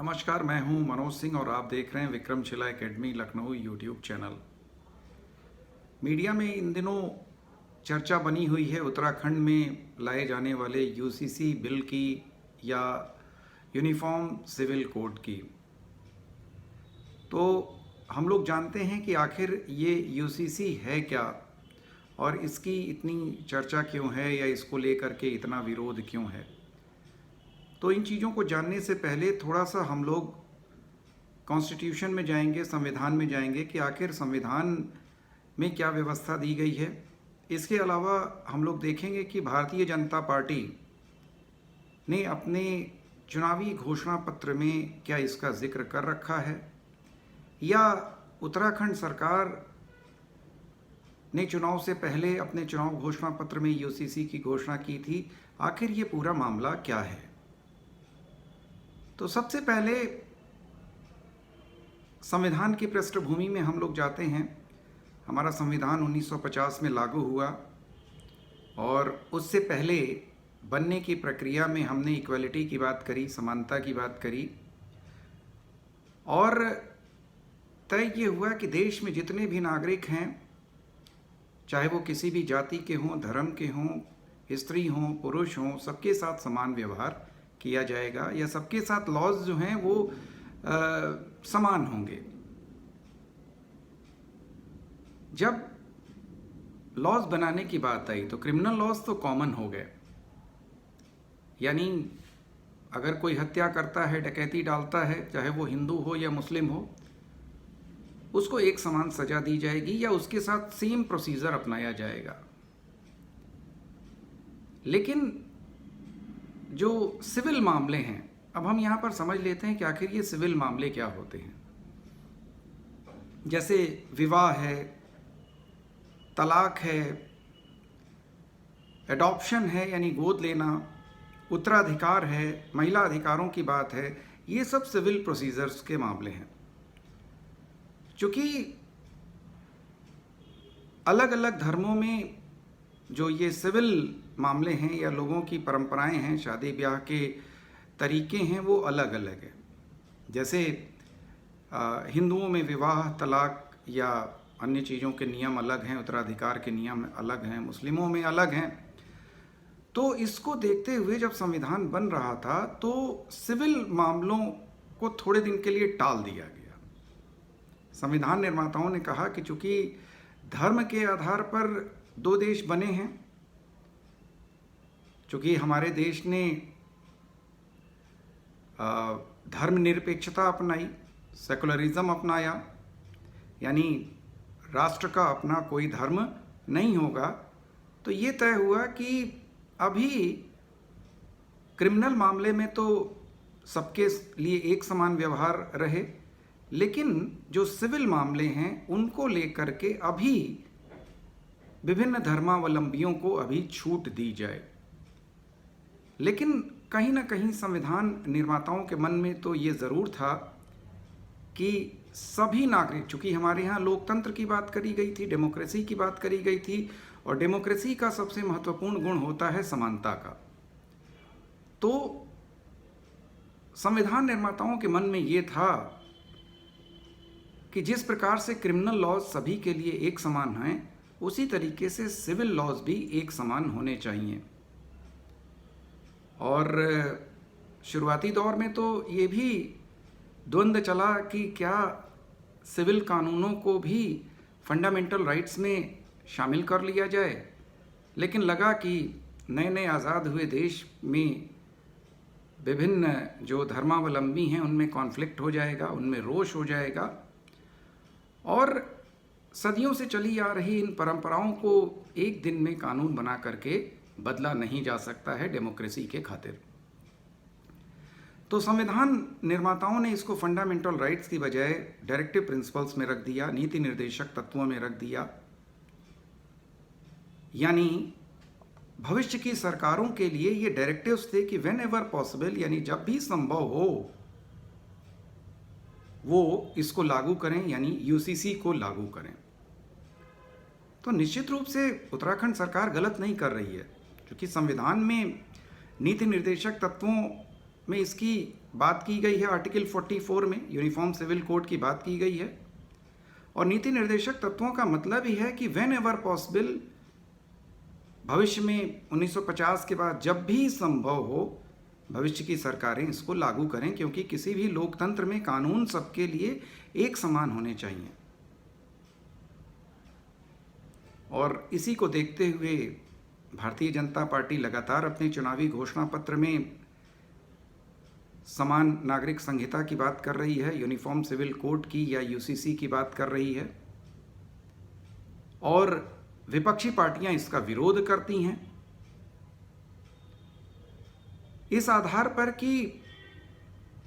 नमस्कार, मैं हूं मनोज सिंह और आप देख रहे हैं Vikramshila academy Lucknow YouTube channel. Media में इन दिनों चर्चा बनी हुई है उत्तराखंड में लाए जाने वाले यूसीसी बिल की या यूनिफॉर्म सिविल कोड की। तो हम लोग जानते हैं कि आखिर ये यूसीसी है क्या और इसकी इतनी चर्चा क्यों है या इसको लेकर के इतना विरोध क्यों है। तो इन चीज़ों को जानने से पहले थोड़ा सा हम लोग कॉन्स्टिट्यूशन में जाएंगे, संविधान में जाएंगे कि आखिर संविधान में क्या व्यवस्था दी गई है। इसके अलावा हम लोग देखेंगे कि भारतीय जनता पार्टी ने अपने चुनावी घोषणा पत्र में क्या इसका जिक्र कर रखा है या उत्तराखंड सरकार ने चुनाव से पहले अपने चुनाव घोषणा पत्र में यूसीसी की घोषणा की थी। आखिर ये पूरा मामला क्या है। तो सबसे पहले संविधान की पृष्ठभूमि में हम लोग जाते हैं। हमारा संविधान 1950 में लागू हुआ और उससे पहले बनने की प्रक्रिया में हमने इक्वलिटी की बात करी, समानता की बात करी और तय ये हुआ कि देश में जितने भी नागरिक हैं, चाहे वो किसी भी जाति के हों, धर्म के हों, स्त्री हों, पुरुष हों, सबके साथ समान व्यवहार किया जाएगा या सबके साथ लॉज जो हैं वो समान होंगे। जब लॉज बनाने की बात आई तो क्रिमिनल लॉज तो कॉमन हो गए, यानी अगर कोई हत्या करता है, डकैती डालता है, चाहे वो हिंदू हो या मुस्लिम हो, उसको एक समान सजा दी जाएगी या उसके साथ सेम प्रोसीजर अपनाया जाएगा। लेकिन जो सिविल मामले हैं, अब हम यहाँ पर समझ लेते हैं कि आखिर ये सिविल मामले क्या होते हैं। जैसे विवाह है, तलाक है, एडॉप्शन है यानी गोद लेना, उत्तराधिकार है, महिला अधिकारों की बात है, ये सब सिविल प्रोसीजर्स के मामले हैं। क्योंकि अलग अलग धर्मों में जो ये सिविल मामले हैं या लोगों की परंपराएं हैं, शादी ब्याह के तरीके हैं, वो अलग अलग है। जैसे हिंदुओं में विवाह, तलाक या अन्य चीज़ों के नियम अलग हैं, उत्तराधिकार के नियम अलग हैं, मुस्लिमों में अलग हैं। तो इसको देखते हुए जब संविधान बन रहा था तो सिविल मामलों को थोड़े दिन के लिए टाल दिया गया। संविधान निर्माताओं ने कहा कि चूंकि धर्म के आधार पर दो देश बने हैं, चूंकि हमारे देश ने धर्मनिरपेक्षता अपनाई, सेकुलरिज्म अपनाया, यानी राष्ट्र का अपना कोई धर्म नहीं होगा, तो ये तय हुआ कि अभी क्रिमिनल मामले में तो सबके लिए एक समान व्यवहार रहे, लेकिन जो सिविल मामले हैं उनको लेकर के अभी विभिन्न धर्मावलंबियों को अभी छूट दी जाए। लेकिन कहीं ना कहीं संविधान निर्माताओं के मन में तो ये ज़रूर था कि सभी नागरिक, चूंकि हमारे यहाँ लोकतंत्र की बात करी गई थी, डेमोक्रेसी की बात करी गई थी और डेमोक्रेसी का सबसे महत्वपूर्ण गुण होता है समानता का। तो संविधान निर्माताओं के मन में ये था कि जिस प्रकार से क्रिमिनल लॉज सभी के लिए एक समान हैं, उसी तरीके से सिविल लॉज भी एक समान होने चाहिए। और शुरुआती दौर में तो ये भी द्वंद्व चला कि क्या सिविल कानूनों को भी फंडामेंटल राइट्स में शामिल कर लिया जाए, लेकिन लगा कि नए नए आज़ाद हुए देश में विभिन्न जो धर्मावलंबी हैं उनमें कॉन्फ्लिक्ट हो जाएगा, उनमें रोष हो जाएगा और सदियों से चली आ रही इन परंपराओं को एक दिन में कानून बना करके बदला नहीं जा सकता है डेमोक्रेसी के खातिर। तो संविधान निर्माताओं ने इसको फंडामेंटल राइट्स की बजाय डायरेक्टिव प्रिंसिपल्स में रख दिया, नीति निर्देशक तत्वों में रख दिया। यानी भविष्य की सरकारों के लिए ये डायरेक्टिव्स थे कि व्हेन एवर पॉसिबल, यानी जब भी संभव हो, वो इसको लागू करें, यानी यूसीसी को लागू करें। तो निश्चित रूप से उत्तराखंड सरकार गलत नहीं कर रही है, क्योंकि संविधान में नीति निर्देशक तत्वों में इसकी बात की गई है, आर्टिकल 44 में यूनिफॉर्म सिविल कोड की बात की गई है। और नीति निर्देशक तत्वों का मतलब ही है कि व्हेन एवर पॉसिबल, भविष्य में 1950 के बाद जब भी संभव हो, भविष्य की सरकारें इसको लागू करें, क्योंकि किसी भी लोकतंत्र में कानून सबके लिए एक समान होने चाहिए। और इसी को देखते हुए भारतीय जनता पार्टी लगातार अपने चुनावी घोषणा पत्र में समान नागरिक संहिता की बात कर रही है, यूनिफॉर्म सिविल कोड की या यूसीसी की बात कर रही है, और विपक्षी पार्टियां इसका विरोध करती हैं इस आधार पर कि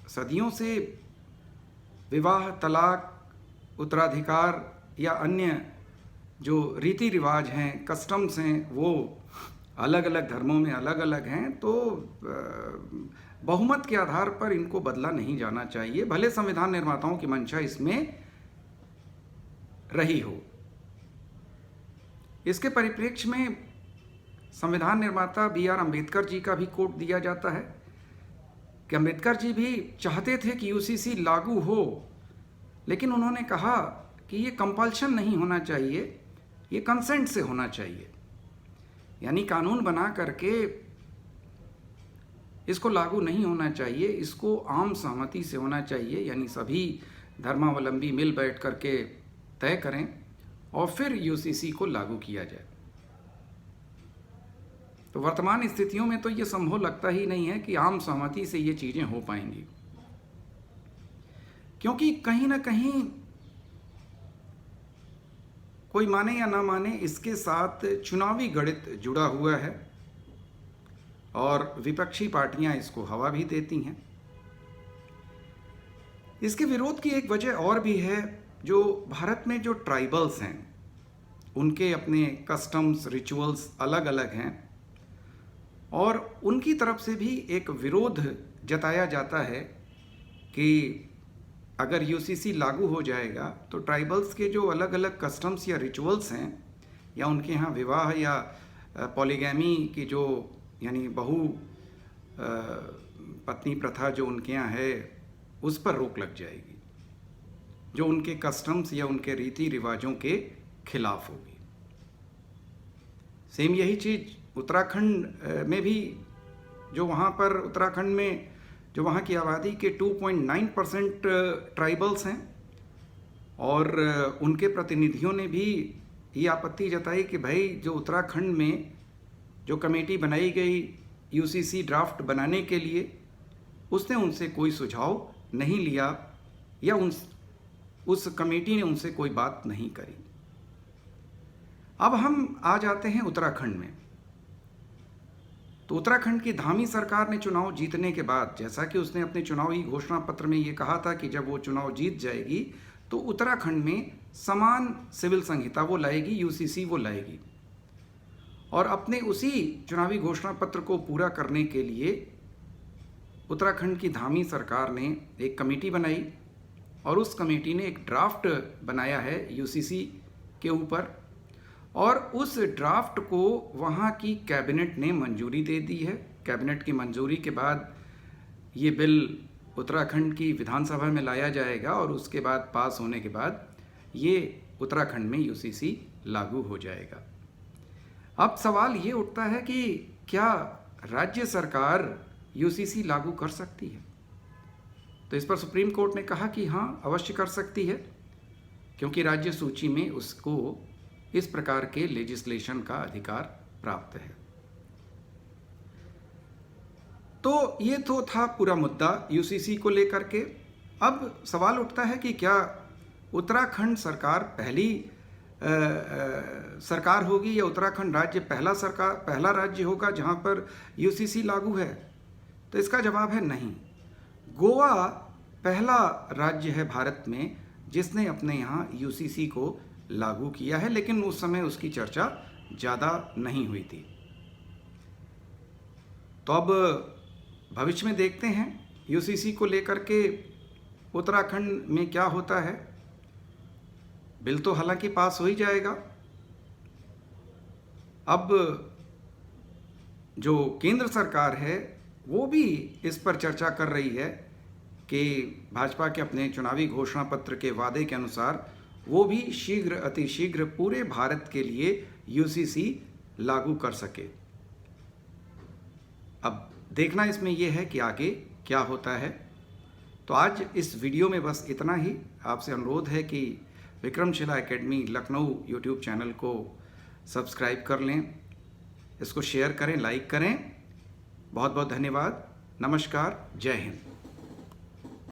सदियों से विवाह, तलाक, उत्तराधिकार या अन्य जो रीति रिवाज हैं, कस्टम्स हैं, वो अलग अलग धर्मों में अलग अलग हैं। तो बहुमत के आधार पर इनको बदला नहीं जाना चाहिए, भले संविधान निर्माताओं की मंशा इसमें रही हो। इसके परिप्रेक्ष्य में संविधान निर्माता बी.आर. अम्बेडकर जी का भी कोट दिया जाता है कि अम्बेडकर जी भी चाहते थे कि यूसीसी लागू हो, लेकिन उन्होंने कहा कि ये कंपल्शन नहीं होना चाहिए, ये कंसेंट से होना चाहिए। यानी कानून बना करके इसको लागू नहीं होना चाहिए, इसको आम सहमति से होना चाहिए, यानी सभी धर्मावलंबी मिल बैठ करके तय करें और फिर यूसीसी को लागू किया जाए। तो वर्तमान स्थितियों में तो ये संभव लगता ही नहीं है कि आम सहमति से ये चीज़ें हो पाएंगी, क्योंकि कहीं ना कहीं कोई माने या ना माने इसके साथ चुनावी गणित जुड़ा हुआ है और विपक्षी पार्टियां इसको हवा भी देती हैं। इसके विरोध की एक वजह और भी है, जो भारत में जो ट्राइबल्स हैं उनके अपने कस्टम्स, रिचुअल्स अलग अलग हैं और उनकी तरफ से भी एक विरोध जताया जाता है कि अगर यूसीसी लागू हो जाएगा तो ट्राइबल्स के जो अलग अलग कस्टम्स या रिचुअल्स हैं, या उनके यहाँ विवाह या पॉलीगैमी की जो यानी बहु पत्नी प्रथा जो उनके यहाँ है, उस पर रोक लग जाएगी, जो उनके कस्टम्स या उनके रीति रिवाजों के खिलाफ होगी। सेम यही चीज़ उत्तराखंड में भी, जो वहाँ पर उत्तराखंड में जो वहाँ की आबादी के 2.9% ट्राइबल्स हैं और उनके प्रतिनिधियों ने भी ये आपत्ति जताई कि भाई जो उत्तराखंड में जो कमेटी बनाई गई यूसीसी ड्राफ्ट बनाने के लिए, उसने उनसे कोई सुझाव नहीं लिया या उस कमेटी ने उनसे कोई बात नहीं करी। अब हम आ जाते हैं उत्तराखंड में। तो उत्तराखंड की धामी सरकार ने चुनाव जीतने के बाद, जैसा कि उसने अपने चुनावी घोषणा पत्र में ये कहा था कि जब वो चुनाव जीत जाएगी तो उत्तराखंड में समान सिविल संहिता वो लाएगी, यूसीसी वो लाएगी। और अपने उसी चुनावी घोषणा पत्र को पूरा करने के लिए उत्तराखंड की धामी सरकार ने एक कमेटी बनाई और उस कमेटी ने एक ड्राफ्ट बनाया है यूसीसी के ऊपर, और उस ड्राफ्ट को वहाँ की कैबिनेट ने मंजूरी दे दी है। कैबिनेट की मंजूरी के बाद ये बिल उत्तराखंड की विधानसभा में लाया जाएगा और उसके बाद पास होने के बाद ये उत्तराखंड में यूसीसी लागू हो जाएगा। अब सवाल ये उठता है कि क्या राज्य सरकार यूसीसी लागू कर सकती है? तो इस पर सुप्रीम कोर्ट ने कहा कि हाँ, अवश्य कर सकती है, क्योंकि राज्य सूची में उसको इस प्रकार के लेजिस्लेशन का अधिकार प्राप्त है। तो ये तो था पूरा मुद्दा यूसीसी को लेकर के। अब सवाल उठता है कि क्या उत्तराखंड सरकार पहली सरकार होगी या उत्तराखंड राज्य पहला राज्य होगा जहां पर यूसीसी लागू है? तो इसका जवाब है नहीं। गोवा पहला राज्य है भारत में जिसने अपने यहाँ यूसीसी को लागू किया है, लेकिन उस समय उसकी चर्चा ज़्यादा नहीं हुई थी। तो अब भविष्य में देखते हैं यूसीसी को लेकर के उत्तराखंड में क्या होता है। बिल तो हालांकि पास हो ही जाएगा। अब जो केंद्र सरकार है वो भी इस पर चर्चा कर रही है कि भाजपा के अपने चुनावी घोषणा पत्र के वादे के अनुसार वो भी शीघ्र अतिशीघ्र पूरे भारत के लिए यूसीसी लागू कर सके। अब देखना इसमें यह है कि आगे क्या होता है। तो आज इस वीडियो में बस इतना ही। आपसे अनुरोध है कि Vikramshila academy Lucknow YouTube channel को सब्सक्राइब कर लें, इसको शेयर करें, लाइक करें। बहुत बहुत धन्यवाद। नमस्कार। जय हिंद।